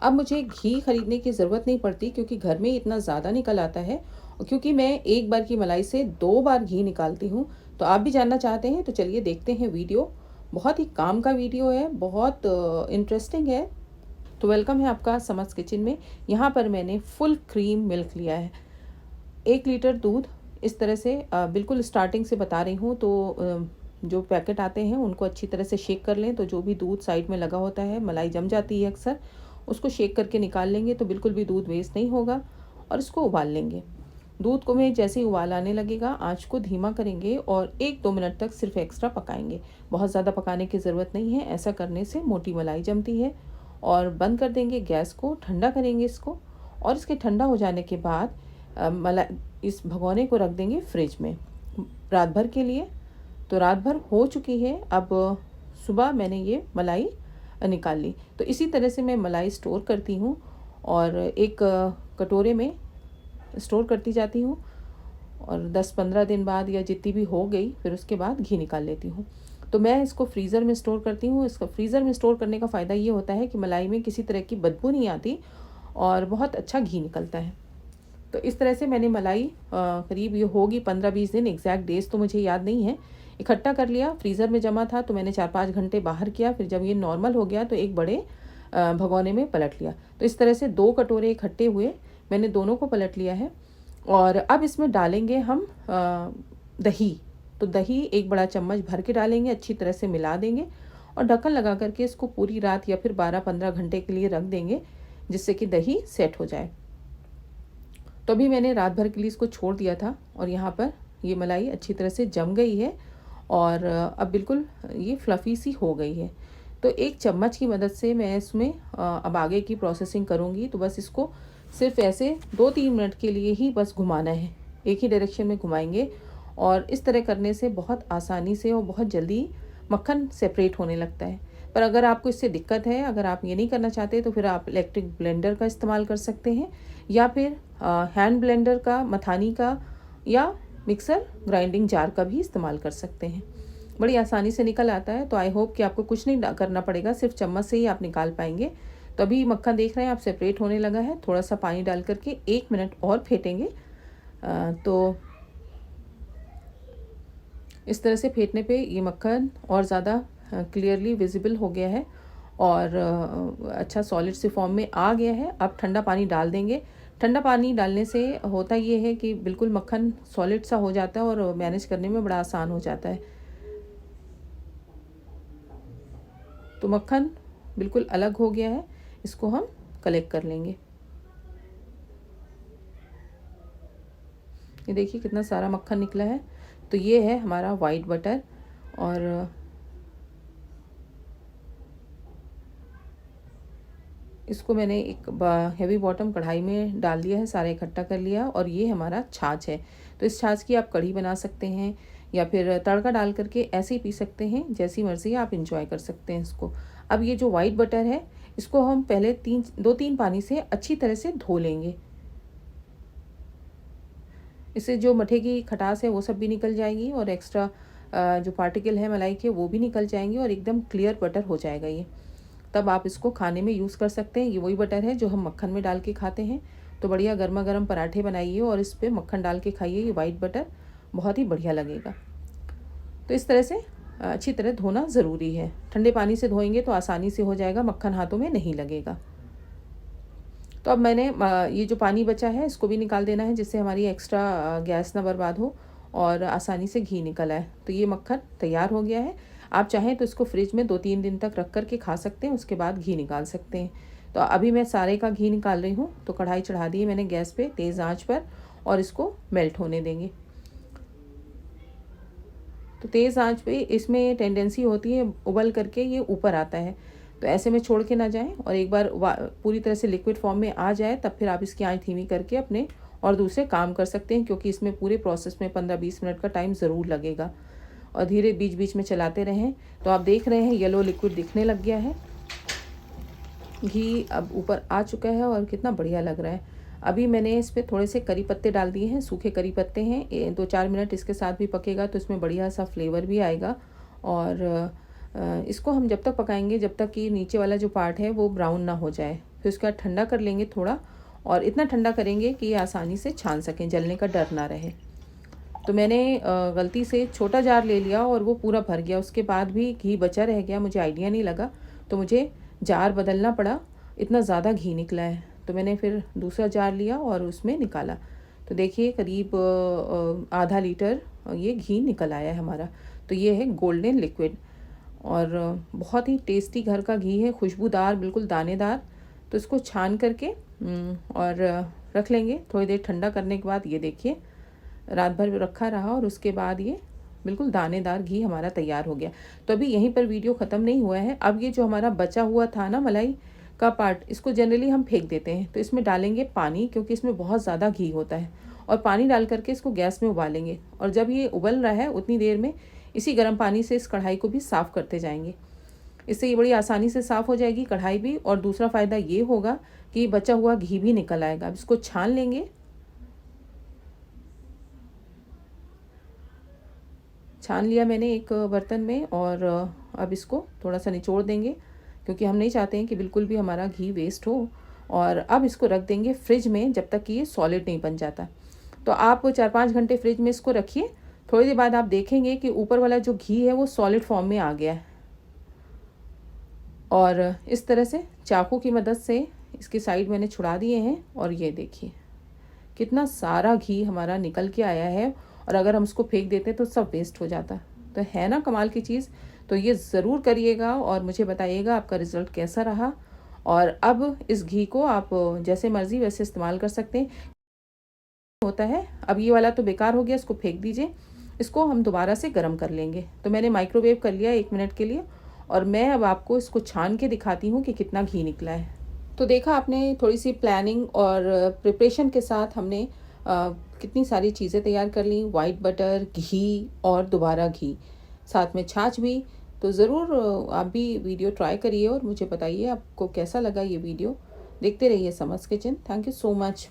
अब मुझे घी खरीदने की ज़रूरत नहीं पड़ती क्योंकि घर में इतना ज़्यादा निकल आता है और क्योंकि मैं एक बार की मलाई से 2 बार घी निकालती हूँ। तो आप भी जानना चाहते हैं तो चलिए देखते हैं वीडियो। बहुत ही काम का वीडियो है, बहुत इंटरेस्टिंग है। तो वेलकम है आपका समर्स किचन में। यहाँ पर मैंने फुल क्रीम मिल्क लिया है, 1 लीटर दूध। इस तरह से बिल्कुल स्टार्टिंग से बता रही हूँ। तो जो पैकेट आते हैं उनको अच्छी तरह से शेक कर लें, तो जो भी दूध साइड में लगा होता है, मलाई जम जाती है अक्सर, उसको शेक करके निकाल लेंगे तो बिल्कुल भी दूध वेस्ट नहीं होगा। और इसको उबाल लेंगे। दूध को में जैसे ही उबाल आने लगेगा, आँच को धीमा करेंगे और 1-2 मिनट तक सिर्फ एक्स्ट्रा पकाएंगे। बहुत ज़्यादा पकाने की ज़रूरत नहीं है, ऐसा करने से मोटी मलाई जमती है। और बंद कर देंगे गैस को, ठंडा करेंगे इसको। और इसके ठंडा हो जाने के बाद मलाई इस भगोने को रख देंगे फ्रिज में रात भर के लिए। तो रात भर हो चुकी है, अब सुबह मैंने ये मलाई निकाल ली। तो इसी तरह से मैं मलाई स्टोर करती हूँ और एक कटोरे में स्टोर करती जाती हूँ। और 10-15 दिन बाद या जितनी भी हो गई, फिर उसके बाद घी निकाल लेती हूँ। तो मैं इसको फ्रीज़र में स्टोर करती हूँ। इसका फ्रीज़र में स्टोर करने का फ़ायदा ये होता है कि मलाई में किसी तरह की बदबू नहीं आती और बहुत अच्छा घी निकलता है। तो इस तरह से मैंने मलाई करीब ये होगी 15-20 दिन, एग्जैक्ट डेज तो मुझे याद नहीं है, इकट्ठा कर लिया। फ्रीज़र में जमा था तो मैंने 4-5 घंटे बाहर किया। फिर जब ये नॉर्मल हो गया तो एक बड़े भगोने में पलट लिया। तो इस तरह से 2 कटोरे इकट्ठे हुए, मैंने दोनों को पलट लिया है। और अब इसमें डालेंगे हम दही। तो दही 1 बड़ा चम्मच भर के डालेंगे, अच्छी तरह से मिला देंगे और ढक्कन लगा करके इसको पूरी रात या फिर 12-15 घंटे के लिए रख देंगे, जिससे कि दही सेट हो जाए। तो अभी मैंने रात भर के लिए इसको छोड़ दिया था और यहाँ पर ये मलाई अच्छी तरह से जम गई है और अब बिल्कुल ये फ्लफ़ी सी हो गई है। तो 1 चम्मच की मदद से मैं इसमें अब आगे की प्रोसेसिंग करूँगी। तो बस इसको सिर्फ ऐसे 2-3 मिनट के लिए ही बस घुमाना है, एक ही डायरेक्शन में घुमाएंगे। और इस तरह करने से बहुत आसानी से और बहुत जल्दी मक्खन सेपरेट होने लगता है। पर अगर आपको इससे दिक्कत है, अगर आप ये नहीं करना चाहते, तो फिर आप इलेक्ट्रिक ब्लेंडर का इस्तेमाल कर सकते हैं या फिर हैंड ब्लेंडर का, मथानी का या मिक्सर ग्राइंडिंग जार का भी इस्तेमाल कर सकते हैं। बड़ी आसानी से निकल आता है। तो आई होप कि आपको कुछ नहीं करना पड़ेगा, सिर्फ चम्मच से ही आप निकाल पाएंगे। तो अभी मक्खन देख रहे हैं आप सेपरेट होने लगा है। थोड़ा सा पानी डाल करके 1 मिनट और फेंटेंगे। तो इस तरह से फेंटने पे ये मक्खन और ज़्यादा क्लियरली विजिबल हो गया है और अच्छा सॉलिड से फॉर्म में आ गया है। अब ठंडा पानी डाल देंगे। ठंडा पानी डालने से होता ये है कि बिल्कुल मक्खन सॉलिड सा हो जाता है और मैनेज करने में बड़ा आसान हो जाता है। तो मक्खन बिल्कुल अलग हो गया है, इसको हम कलेक्ट कर लेंगे। ये देखिए कितना सारा मक्खन निकला है। तो ये है हमारा वाइट बटर और इसको मैंने एक हेवी बॉटम कढ़ाई में डाल दिया है, सारा इकट्ठा कर लिया। और ये हमारा छाछ है। तो इस छाछ की आप कढ़ी बना सकते हैं या फिर तड़का डाल करके ऐसे ही पी सकते हैं, जैसी मर्ज़ी आप इंजॉय कर सकते हैं इसको। अब ये जो वाइट बटर है, इसको हम पहले 2-3 पानी से अच्छी तरह से धो लेंगे। इससे जो मठे की खटास है वो सब भी निकल जाएगी और एक्स्ट्रा जो पार्टिकल है मलाई के वो भी निकल जाएंगे और एकदम क्लियर बटर हो जाएगा ये। तब आप इसको खाने में यूज़ कर सकते हैं। ये वही बटर है जो हम मक्खन में डाल के खाते हैं। तो बढ़िया गर्मा गर्म पराठे बनाइए और इस पर मक्खन डाल के खाइए। ये वाइट बटर बहुत ही बढ़िया लगेगा। तो इस तरह से अच्छी तरह धोना ज़रूरी है। ठंडे पानी से धोएंगे तो आसानी से हो जाएगा, मक्खन हाथों में नहीं लगेगा। तो अब मैंने ये जो पानी बचा है इसको भी निकाल देना है, जिससे हमारी एक्स्ट्रा गैस ना बर्बाद हो और आसानी से घी निकल आए। तो ये मक्खन तैयार हो गया है। आप चाहें तो इसको फ्रिज में 2-3 दिन तक रख कर के खा सकते हैं, उसके बाद घी निकाल सकते हैं। तो अभी मैं सारे का घी निकाल रही हूँ। तो कढ़ाई चढ़ा दी है मैंने गैस पे तेज़ आंच पर और इसको मेल्ट होने देंगे। तो तेज़ आंच पे इसमें टेंडेंसी होती है उबल करके ये ऊपर आता है। तो ऐसे में छोड़ के ना जाएं और एक बार पूरी तरह से लिक्विड फॉर्म में आ जाए तब फिर आप इसकी आंच धीमी करके अपने और दूसरे काम कर सकते हैं, क्योंकि इसमें पूरे प्रोसेस में 15-20 मिनट का टाइम ज़रूर लगेगा। और धीरे बीच बीच में चलाते रहें। तो आप देख रहे हैं येलो लिक्विड दिखने लग गया है। घी अब ऊपर आ चुका है और कितना बढ़िया लग रहा है। अभी मैंने इस पर थोड़े से करी पत्ते डाल दिए हैं, सूखे करी पत्ते हैं। 2-4 मिनट इसके साथ भी पकेगा तो इसमें बढ़िया सा फ्लेवर भी आएगा। और इसको हम जब तक पकाएंगे जब तक कि नीचे वाला जो पार्ट है वो ब्राउन ना हो जाए। फिर उसके बाद ठंडा कर लेंगे थोड़ा, और इतना ठंडा करेंगे कि ये आसानी से छान सकें, जलने का डर ना रहे। तो मैंने गलती से छोटा जार ले लिया और वो पूरा भर गया। उसके बाद भी घी बचा रह गया, मुझे आइडिया नहीं लगा, तो मुझे जार बदलना पड़ा, इतना ज़्यादा घी निकला है। तो मैंने फिर दूसरा जार लिया और उसमें निकाला। तो देखिए करीब आधा लीटर ये घी निकल आया है हमारा। तो ये है गोल्डन लिक्विड, और बहुत ही टेस्टी घर का घी है, खुशबूदार, बिल्कुल दानेदार। तो इसको छान करके और रख लेंगे। थोड़ी देर ठंडा करने के बाद ये देखिए रात भर रखा रहा और उसके बाद ये बिल्कुल दानेदार घी हमारा तैयार हो गया। तो अभी यहीं पर वीडियो ख़त्म नहीं हुआ है। अब ये जो हमारा बचा हुआ था ना मलाई का पार्ट, इसको जनरली हम फेंक देते हैं। तो इसमें डालेंगे पानी, क्योंकि इसमें बहुत ज़्यादा घी होता है, और पानी डाल करके इसको गैस में उबालेंगे। और जब ये उबल रहा है उतनी देर में इसी गर्म पानी से इस कढ़ाई को भी साफ़ करते जाएंगे। इससे ये बड़ी आसानी से साफ़ हो जाएगी कढ़ाई भी, और दूसरा फ़ायदा ये होगा कि बचा हुआ घी भी निकल आएगा। अब इसको छान लेंगे। छान लिया मैंने एक बर्तन में, और अब इसको थोड़ा सा निचोड़ देंगे, क्योंकि हम नहीं चाहते हैं कि बिल्कुल भी हमारा घी वेस्ट हो। और अब इसको रख देंगे फ्रिज में जब तक कि ये सॉलिड नहीं बन जाता। तो आप 4-5 घंटे फ्रिज में इसको रखिए। थोड़ी देर बाद आप देखेंगे कि ऊपर वाला जो घी है वो सॉलिड फॉर्म में आ गया है। और इस तरह से चाकू की मदद से इसकी साइड मैंने छुड़ा दिए हैं, और ये देखिए कितना सारा घी हमारा निकल के आया है। और अगर हम उसको फेंक देते तो सब वेस्ट हो जाता। तो है ना कमाल की चीज़। तो ये ज़रूर करिएगा और मुझे बताइएगा आपका रिज़ल्ट कैसा रहा। और अब इस घी को आप जैसे मर्ज़ी वैसे इस्तेमाल कर सकते हैं, होता है। अब ये वाला तो बेकार हो गया, इसको फेंक दीजिए। इसको हम दोबारा से गर्म कर लेंगे। तो मैंने माइक्रोवेव कर लिया 1 मिनट के लिए, और मैं अब आपको इसको छान के दिखाती हूँ कि कितना घी निकला है। तो देखा आपने, थोड़ी सी प्लानिंग और प्रिपरेशन के साथ हमने कितनी सारी चीज़ें तैयार कर ली। वाइट बटर, घी और दोबारा घी, साथ में छाछ भी। तो ज़रूर आप भी वीडियो ट्राई करिए और मुझे बताइए आपको कैसा लगा ये वीडियो। देखते रहिए summers kitchen. Thank you so much.